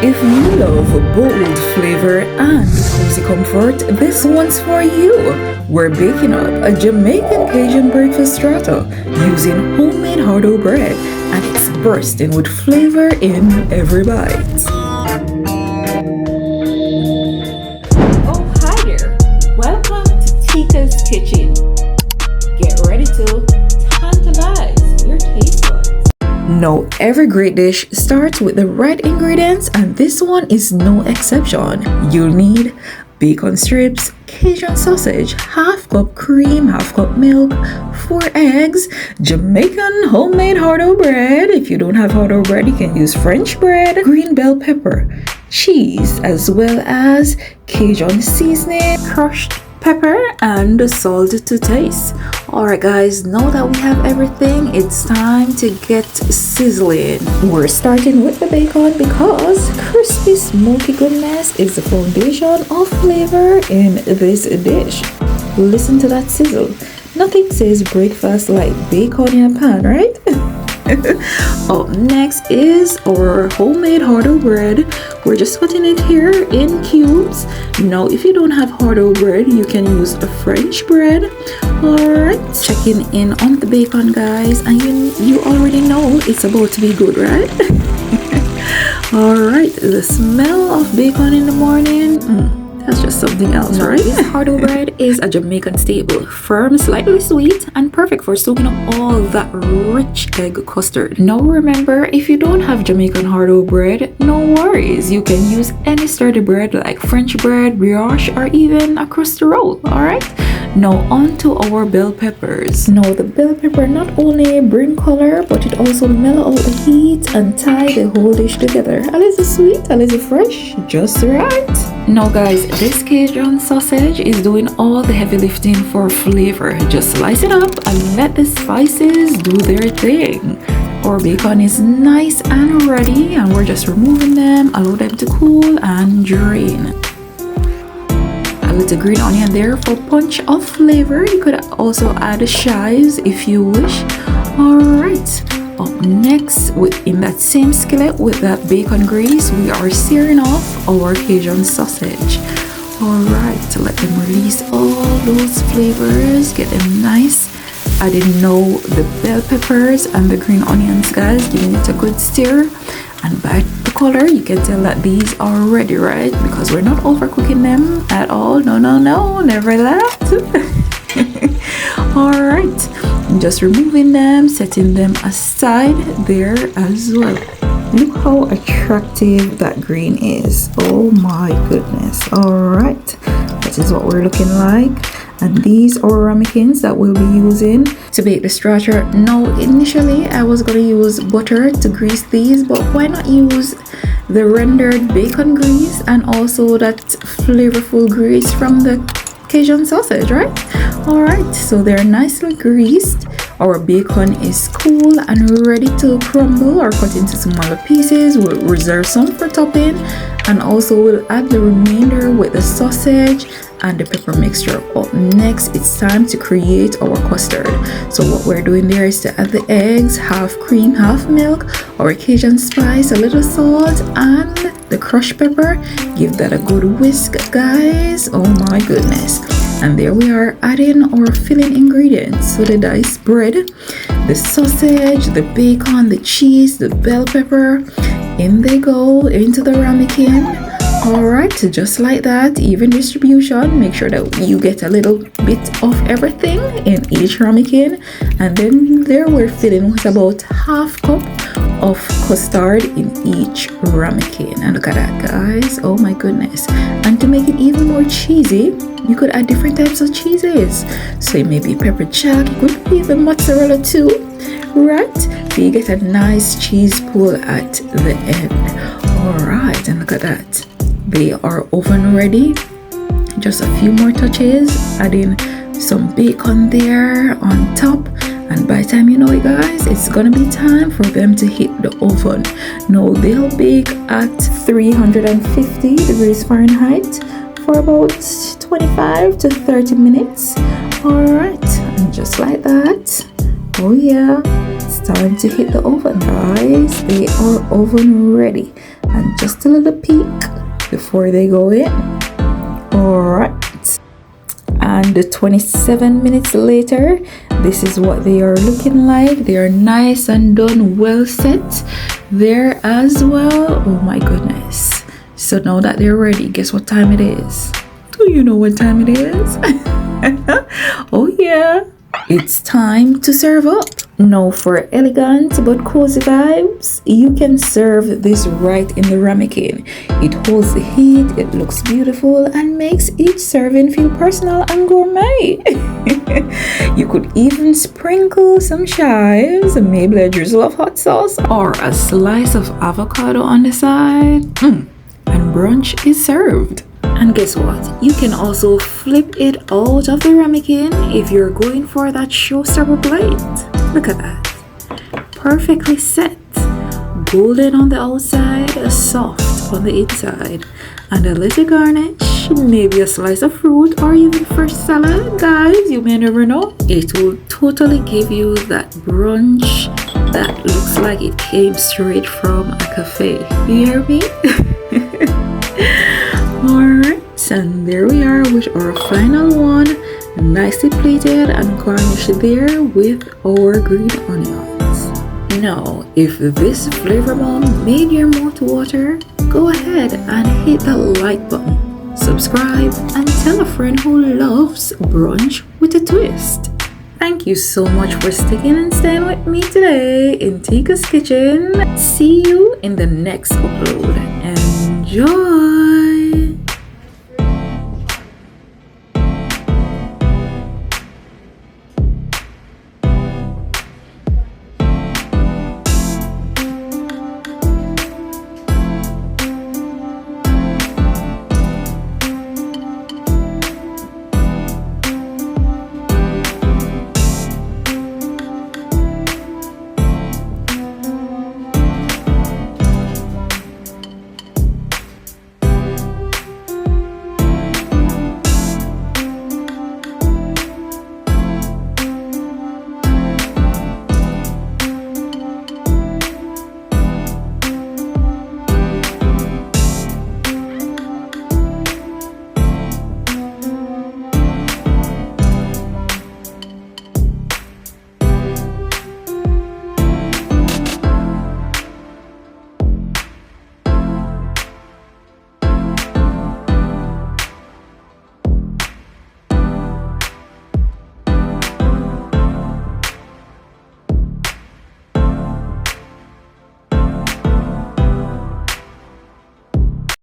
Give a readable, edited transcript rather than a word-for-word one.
If you love bold flavor and cozy comfort, this one's for you. We're baking up a Jamaican-Cajun Breakfast Strata using homemade hard-dough bread, and it's bursting with flavor in every bite. Oh, hi there. Welcome to Teika's Kitchen. Get ready to tantalize your taste buds. Now, every great dish starts with the right ingredients, and this one is no exception. You'll need bacon strips, Cajun sausage, half cup cream, half cup milk, 4 eggs, Jamaican homemade hard-dough bread. If you don't have hard-dough bread, you can use French bread, green bell pepper, cheese, as well as Cajun seasoning, crushed pepper, and the salt to taste. Alright guys, now that we have everything, it's time to get sizzling. We're starting with the bacon because crispy smoky goodness is the foundation of flavor in this dish. Listen to that sizzle. Nothing says breakfast like bacon in a pan, right? Up next is our homemade hard-dough bread. We're just cutting it here in cubes. Now, if you don't have hard-dough bread, you can use a French bread. Alright, checking in on the bacon, guys, and you already know it's about to be good, right? Alright, the smell of bacon in the morning, that's just something else, right? This hard-dough bread is a Jamaican staple, firm, slightly sweet, and perfect for soaking up all that rich egg custard. Now remember, if you don't have Jamaican hard-dough bread, no worries. You can use any sturdy bread like French bread, brioche, or even a crusty roll, alright? Now on to our bell peppers. Now the bell pepper not only bring color, but it also mellow out the heat and tie the whole dish together. A little sweet, a little fresh, just right. Now guys, this Cajun sausage is doing all the heavy lifting for flavor. Just slice it up and let the spices do their thing. Our bacon is nice and ready, and we're just removing them, allow them to cool and drain. A little green onion there for punch of flavor. You could also add chives if you wish. Alright, up next, in that same skillet with that bacon grease, we are searing off our Cajun sausage. Alright, let them release all those flavors, get them nice. Adding now the bell peppers and the green onions, guys, giving it a good stir. And by the color, you can tell that these are ready, right? Because we're not overcooking them at all. No, never that. Alright, just removing them, setting them aside there as well. Look how attractive that green is. Oh my goodness. Alright, this is what we're looking like. And these are ramekins that we'll be using to bake the strata. Now, initially I was going to use butter to grease these, but why not use the rendered bacon grease and also that flavorful grease from the Cajun sausage, right? Alright, so they're nicely greased. Our bacon is cool and ready to crumble or cut into smaller pieces. We'll reserve some for topping, and also we'll add the remainder with the sausage and the pepper mixture. Up next, it's time to create our custard. So what we're doing there is to add the eggs, half cream, half milk, our Cajun spice, a little salt, and the crushed pepper. Give that a good whisk, guys. Oh my goodness. And there we are, adding our filling ingredients. So the diced bread, the sausage, the bacon, the cheese, the bell pepper. In they go into the ramekin. Alright, just like that, even distribution. Make sure that you get a little bit of everything in each ramekin. And then there we're filling with about half cup of custard in each ramekin. And look at that, guys. Oh my goodness. And to make it even more cheesy, you could add different types of cheeses. So it may be pepper jack, it could be even mozzarella too, right? So you get a nice cheese pull at the end. Alright, and look at that. They are oven ready. Just a few more touches, adding some bacon there on top, and by the time you know it, guys, it's gonna be time for them to hit the oven. Now they'll bake at 350 degrees Fahrenheit for about 25 to 30 minutes. Alright, and just like that, oh yeah, it's time to hit the oven, guys. They are oven ready. and just a little peek before they go in. Alright, and 27 minutes later, this is what they are looking like. They are nice and done, well set there as well. Oh my goodness. So now that they're ready, guess what time it is? Do you know what time it is? Oh yeah, it's time to serve up. Now for elegant but cozy vibes, you can serve this right in the ramekin. It holds the heat, it looks beautiful, and makes each serving feel personal and gourmet. You could even sprinkle some chives, maybe a drizzle of hot sauce, or a slice of avocado on the side. And brunch is served. And guess what? You can also flip it out of the ramekin if you're going for that showstopper plate. Look at that. Perfectly set. Golden on the outside, soft on the inside. And a little garnish, maybe a slice of fruit or even fresh salad. Guys, you may never know. It will totally give you that brunch that looks like it came straight from a cafe. You hear me? Alright, and there we are with our final one, nicely plated and garnished there with our green onions. Now, if this flavor bomb made your mouth water, go ahead and hit the like button, subscribe, and tell a friend who loves brunch with a twist. Thank you so much for sticking and staying with me today in Teika's kitchen. See you in the next upload. Enjoy!